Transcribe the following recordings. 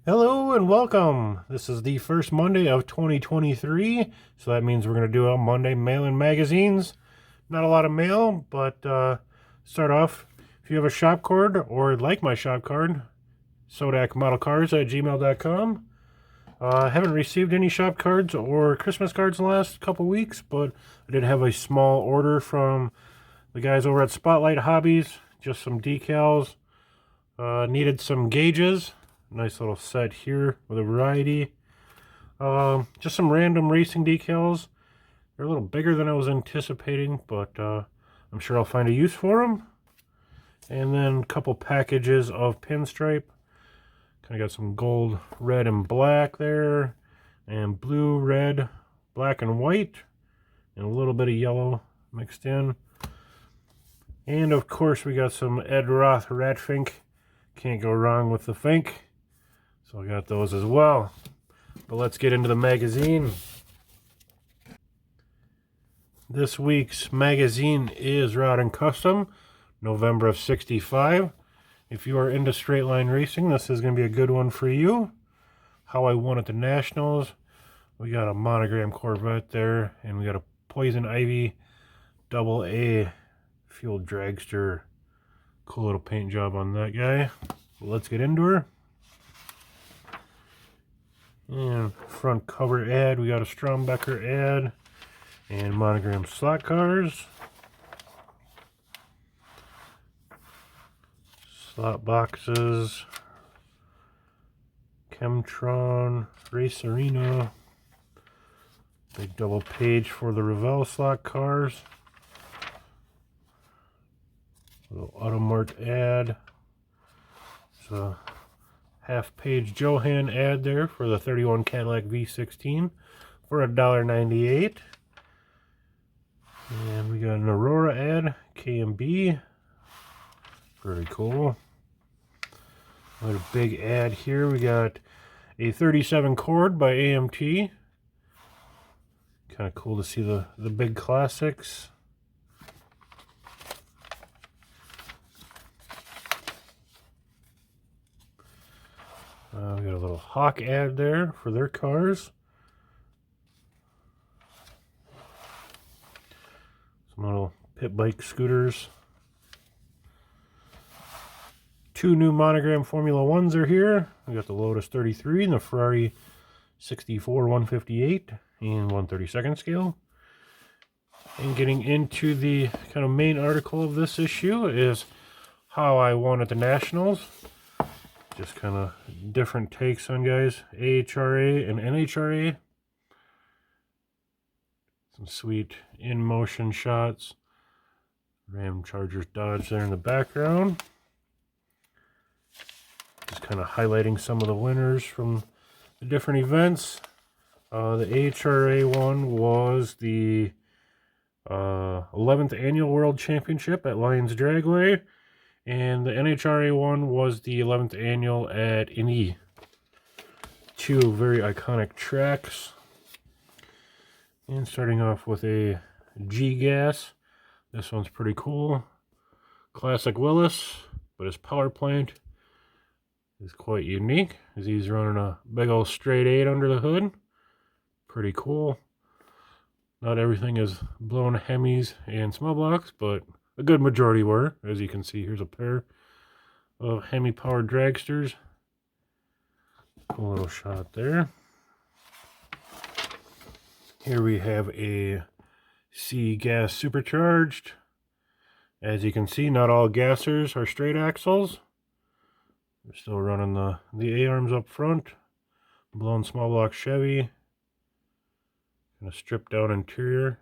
Hello and welcome. This is the first Monday of 2023, so that means we're going to do a Monday mail-in magazines. Not a lot of mail, but start off, if you have a shop card or like my shop card, sodakmodelcars@gmail.com. I haven't received any shop cards or Christmas cards in the last couple weeks, but I did have a small order from the guys over at Spotlight Hobbies, just some decals. Needed some gauges. Nice little set here with a variety. Just some random racing decals. They're a little bigger than I was anticipating, but I'm sure I'll find a use for them. And then a couple packages of pinstripe. Kind of got some gold, red, and black there. And blue, red, black, and white. And a little bit of yellow mixed in. And of course we got some Ed Roth Rat Fink. Can't go wrong with the Fink. So I got those as well. But let's get into the magazine. This week's magazine is Rod and Custom, November of '65. If you are into straight line racing, this is going to be a good one for you. How I won at the Nationals. We got a monogram Corvette there, and we got a Poison Ivy AA fuel dragster. Cool little paint job on that guy. Let's get into her. And front cover ad, we got a Strombecker ad and monogram slot cars. Slot boxes. Chemtron, Race Arena. Big double page for the Revell slot cars. Little Automart ad. So half-page Johan ad there for the 31 Cadillac V16 for $1.98. And we got an Aurora ad, KMB. Very cool. Another big ad here. We got a 37 Cord by AMT. Kind of cool to see the big classics. We got a little Hawk ad there for their cars. Some little pit bike scooters. Two new monogram Formula 1s are here. We got the Lotus 33 and the Ferrari 64 158 and 1/32 scale. And getting into the kind of main article of this issue is how I won at the Nationals. Just kind of different takes on guys. AHRA and NHRA. Some sweet in-motion shots. Ram, Chargers, Dodge there in the background. Just kind of highlighting some of the winners from the different events. The AHRA one was the 11th Annual World Championship at Lions Dragway. And the NHRA one was the 11th annual at Indy. Two very iconic tracks. And starting off with a G-Gas. This one's pretty cool. Classic Willis, but his power plant is quite unique, as he's running a big old straight 8 under the hood. Pretty cool. Not everything is blown Hemis and small blocks, but a good majority were. As you can see, here's a pair of Hemi-powered dragsters. Cool little shot there. Here we have a C-Gas supercharged. As you can see, not all gassers are straight axles. We're still running the A-arms up front. Blown small block Chevy. Kind of stripped down interior.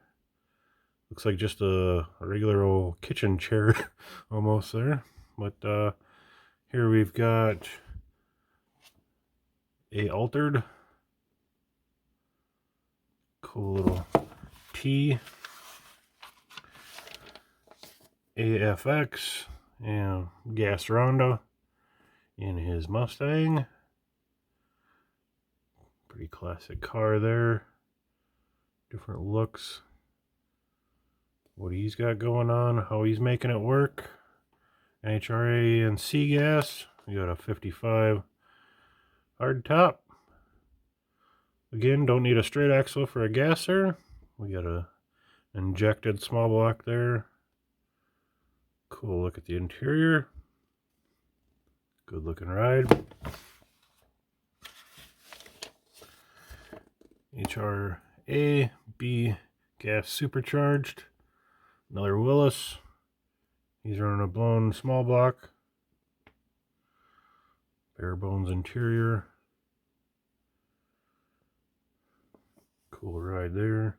Looks like just a regular old kitchen chair almost there. But here we've got a altered. Cool little T. AFX and Gas Ronda in his Mustang. Pretty classic car there. Different looks. What he's got going on, how he's making it work. NHRA and C-Gas. We got a 55 hard top. Again, don't need a straight axle for a gasser. We got a injected small block there. Cool look at the interior. Good looking ride. AHRA B gas supercharged. Another Willis. He's running a blown small block. Bare bones interior. Cool ride there.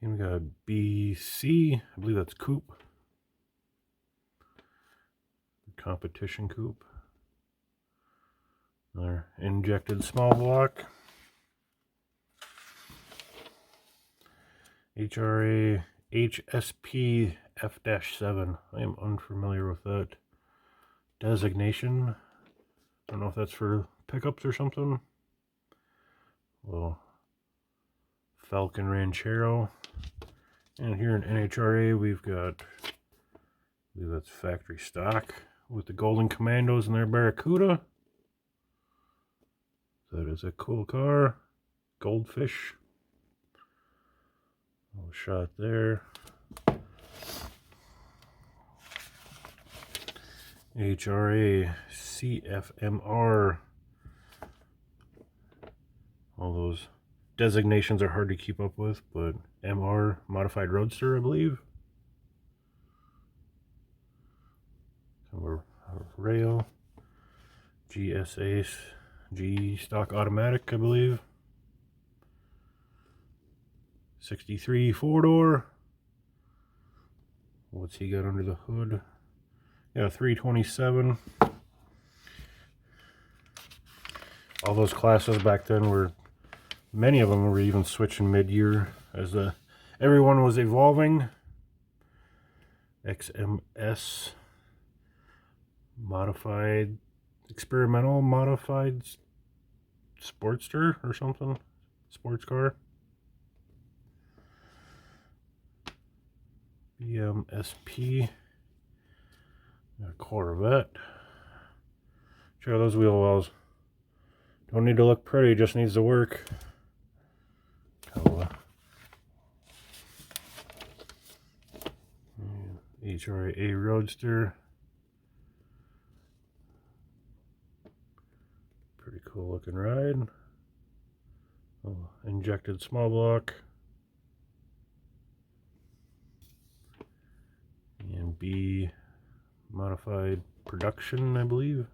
And we got a BC. I believe that's coupe. Competition coupe. Another injected small block. AHRA HSP F-7. I am unfamiliar with that designation. I don't know if that's for pickups or something. Little Falcon Ranchero. And here in NHRA we've got, I believe that's factory stock with the Golden Commandos and their Barracuda. That is a cool car. Goldfish. Little shot there. AHRA CFMR. All those designations are hard to keep up with, but MR, Modified Roadster, I believe. Rail. GSA G stock automatic, I believe. 63 four-door. What's he got under the hood? Yeah, 327. All those classes back then were, many of them were even switching mid-year as everyone was evolving. XMS modified, experimental modified Sportster or something, sports car. BMSP, a Corvette. Check out those wheel wells. Don't need to look pretty, just needs to work. AHRA Roadster. Pretty cool looking ride. Oh, injected small block. And B modified production, I believe.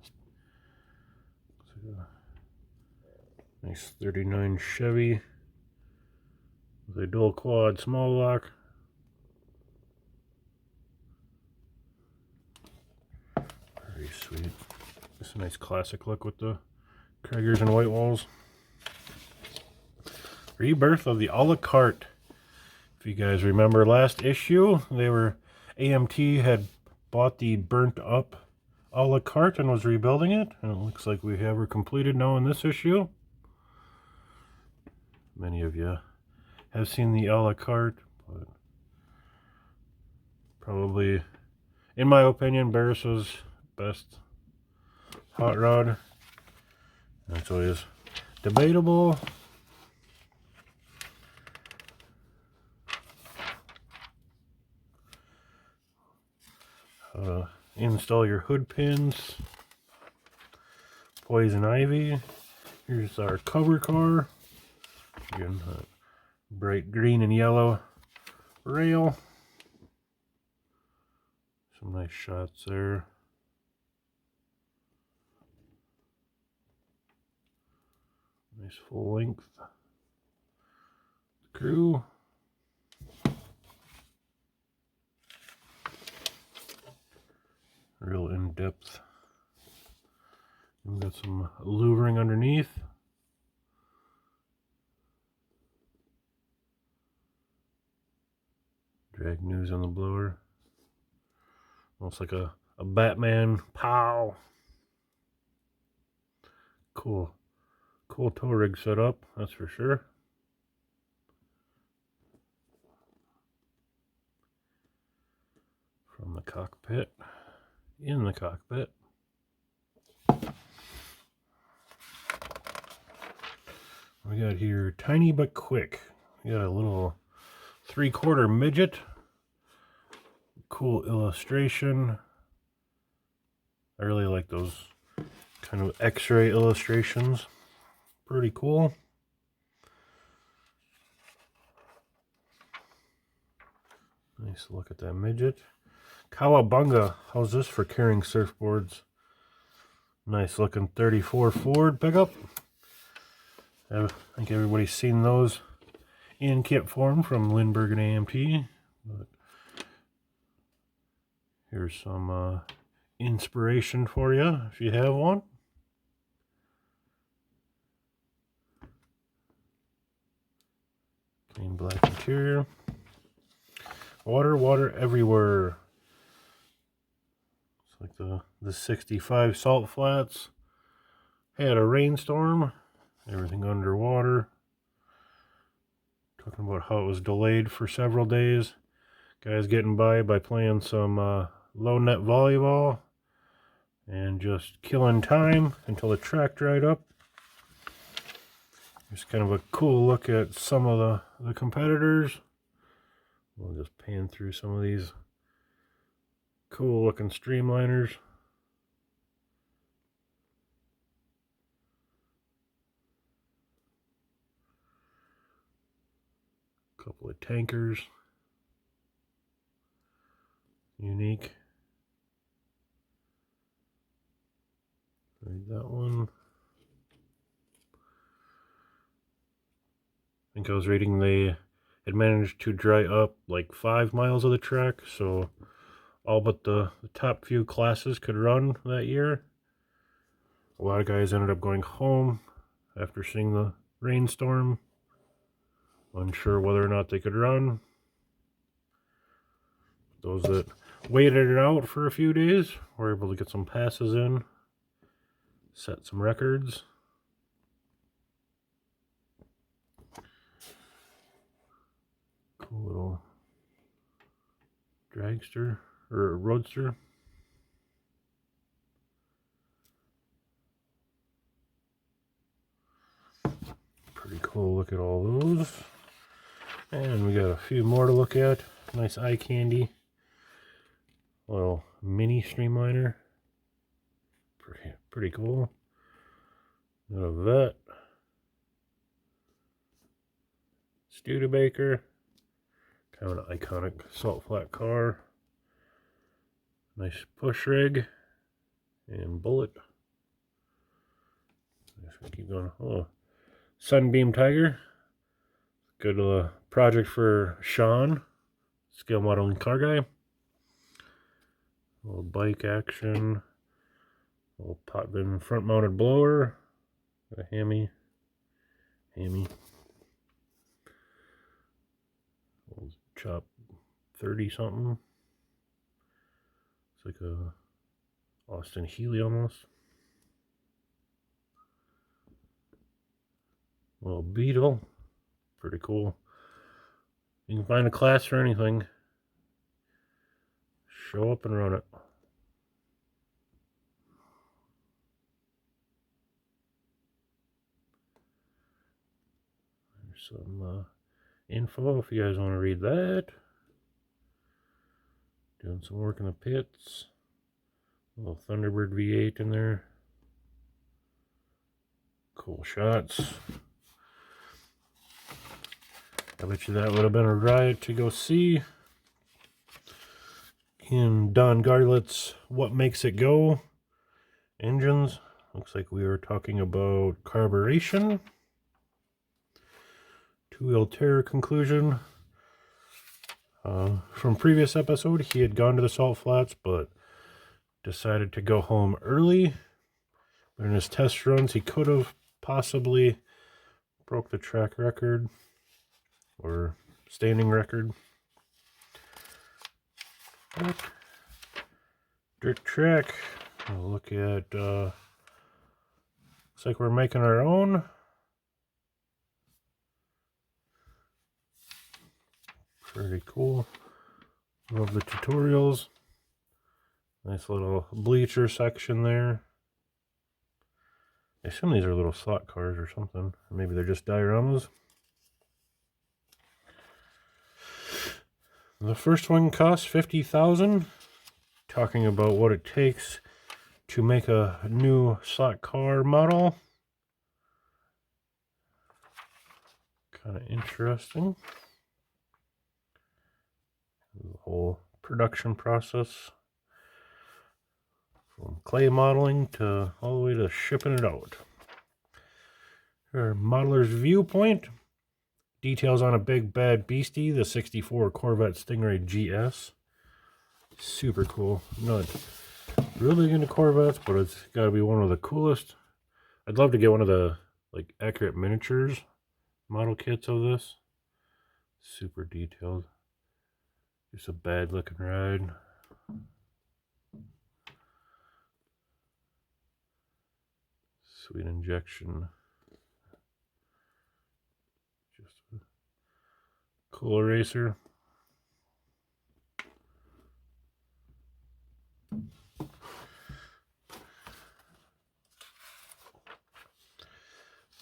Nice 39 Chevy with a dual quad small block. Very sweet. Just a nice classic look with the Kraggers and white walls. Rebirth of the a la carte. If you guys remember last issue, AMT had bought the burnt up a la carte and was rebuilding it, and it looks like we have her completed now in this issue. Many of you have seen the a la carte, but probably, in my opinion, Barris's best hot rod. That's always debatable. How to install your hood pins. Poison Ivy. Here's our cover car. Again, bright green and yellow rail. Some nice shots there. Nice full length. Crew. Real in-depth. We've got some louvering underneath. Drag news on the blower. Almost like a Batman. Pow! Cool. Cool tow rig setup, that's for sure. From the cockpit. In the cockpit. we got here Tiny But Quick. We got a little 3/4 midget. Cool illustration. I really like those kind of x-ray illustrations. Pretty cool. Nice look at that midget. Kawabunga. How's this for carrying surfboards? Nice looking 34 Ford pickup. I think everybody's seen those in kit form from Lindbergh and AMT. But here's some inspiration for you if you have one. Clean black interior. Water everywhere. It's like the 65 salt flats. Had a rainstorm. Everything underwater. Talking about how it was delayed for several days. Guys getting by playing some low net volleyball and just killing time until the track dried up. Here's kind of a cool look at some of the competitors. We'll just pan through some of these cool looking streamliners. Couple of tankers. Unique. Read that one. I think I was reading they had managed to dry up like 5 miles of the track, so all but the top few classes could run that year. A lot of guys ended up going home after seeing the rainstorm, unsure whether or not they could run. Those that waited it out for a few days were able to get some passes in, set some records. Cool little dragster or roadster. Pretty cool. Look at all those. And we got a few more to look at. Nice eye candy. Little mini streamliner. Pretty cool. Got a Vet. Studebaker. Kind of an iconic salt flat car. Nice push rig. And Bullet. Keep going. Oh, Sunbeam Tiger. Good project for Sean, scale modeling car guy. A little bike action. A little pot bin front mounted blower. A hammy. Little chop 30 something. It's like a Austin Healey almost. Little Beetle. Pretty cool. You can find a class for anything. Show up and run it. There's some info if you guys want to read that. Doing some work in the pits. A little Thunderbird V8 in there. Cool shots. I bet you that would have been a riot to go see. In Don Garlett's What Makes It Go engines. Looks like we were talking about carburation. Two-wheel terror conclusion. From previous episode, he had gone to the salt flats, but decided to go home early. But in his test runs, he could have possibly broke the track record or standing record. Dirt track. We'll look at, looks like we're making our own. Pretty cool. Love the tutorials. Nice little bleacher section there. I assume these are little slot cars or something. Or maybe they're just dioramas. The first one costs $50,000. Talking about what it takes to make a new slot car model. Kind of interesting. The whole production process. From clay modeling to all the way to shipping it out. Our modeler's viewpoint. Details on a big bad beastie, the 64 Corvette Stingray GS. Super cool. Not really into Corvettes, but it's got to be one of the coolest. I'd love to get one of the like accurate miniatures model kits of this. Super detailed. Just a bad looking ride. Sweet injection. Just a cool eraser.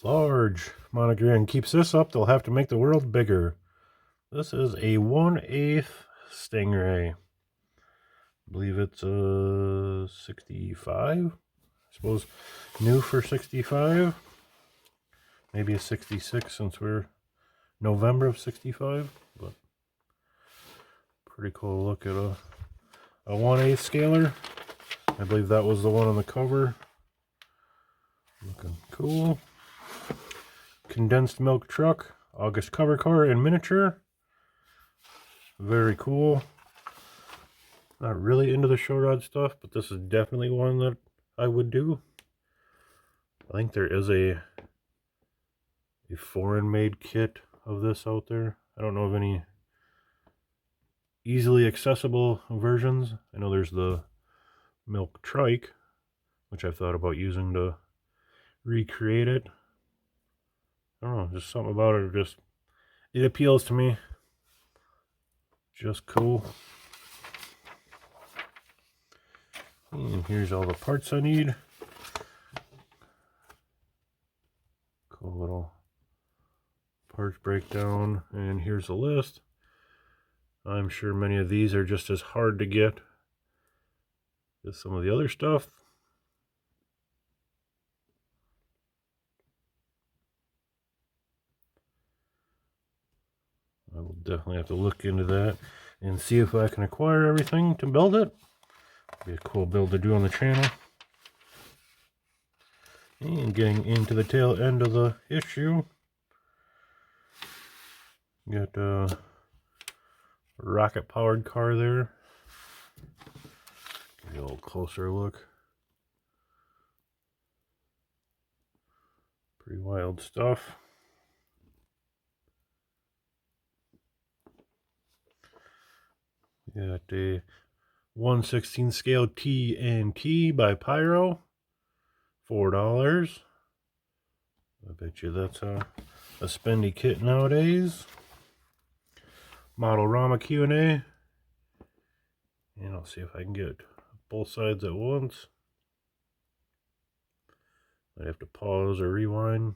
Large monogram. Keeps this up, they'll have to make the world bigger. This is a 1/8 Stingray. I believe it's a 65. I suppose new for 65. Maybe a 66 since we're November of 65. But pretty cool look at a 1/8 scaler. I believe that was the one on the cover. Looking cool. Condensed milk truck. August cover car in miniature. Very cool. Not really into the show rod stuff, but this is definitely one that I would do. I think there is a foreign made kit of this out there. I don't know of any easily accessible versions. I know there's the milk trike, which I've thought about using to recreate it. I don't know, just something about it, it appeals to me. Just cool. And here's all the parts I need. Cool little parts breakdown, and here's a list. I'm sure many of these are just as hard to get as some of the other stuff. I will definitely have to look into that and see if I can acquire everything to build it. Be a cool build to do on the channel. And getting into the tail end of the issue, got a rocket powered car there. Give you a little closer look. Pretty wild stuff. Got a 1/16 scale TNT by Pyro. $4. I bet you that's a spendy kit nowadays. Model-rama Q&A. And I'll see if I can get both sides at once. I have to pause or rewind.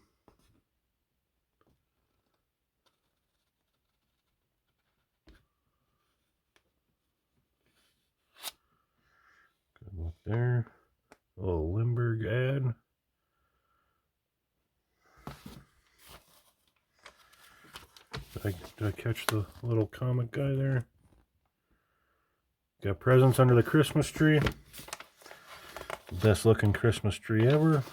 Good look there. A little Limburg ad. Did I catch the little comic guy there? Got presents under the Christmas tree. Best looking Christmas tree ever.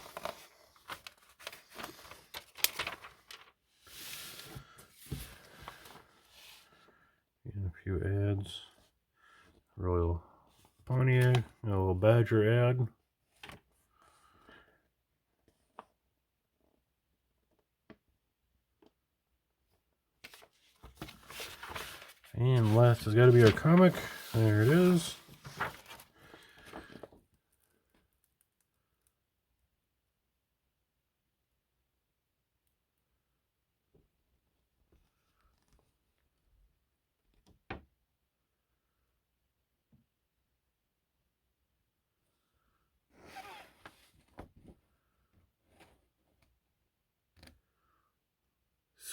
And a few ads. Royal Pontiac, a little Badger ad. And last has got to be our comic. There it is.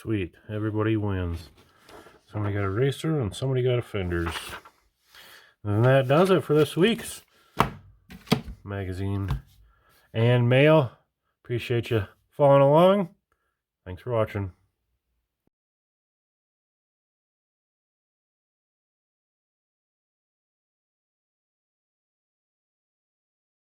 Sweet. Everybody wins. Somebody got a racer and somebody got a fenders. And that does it for this week's magazine and mail. Appreciate you following along. Thanks for watching.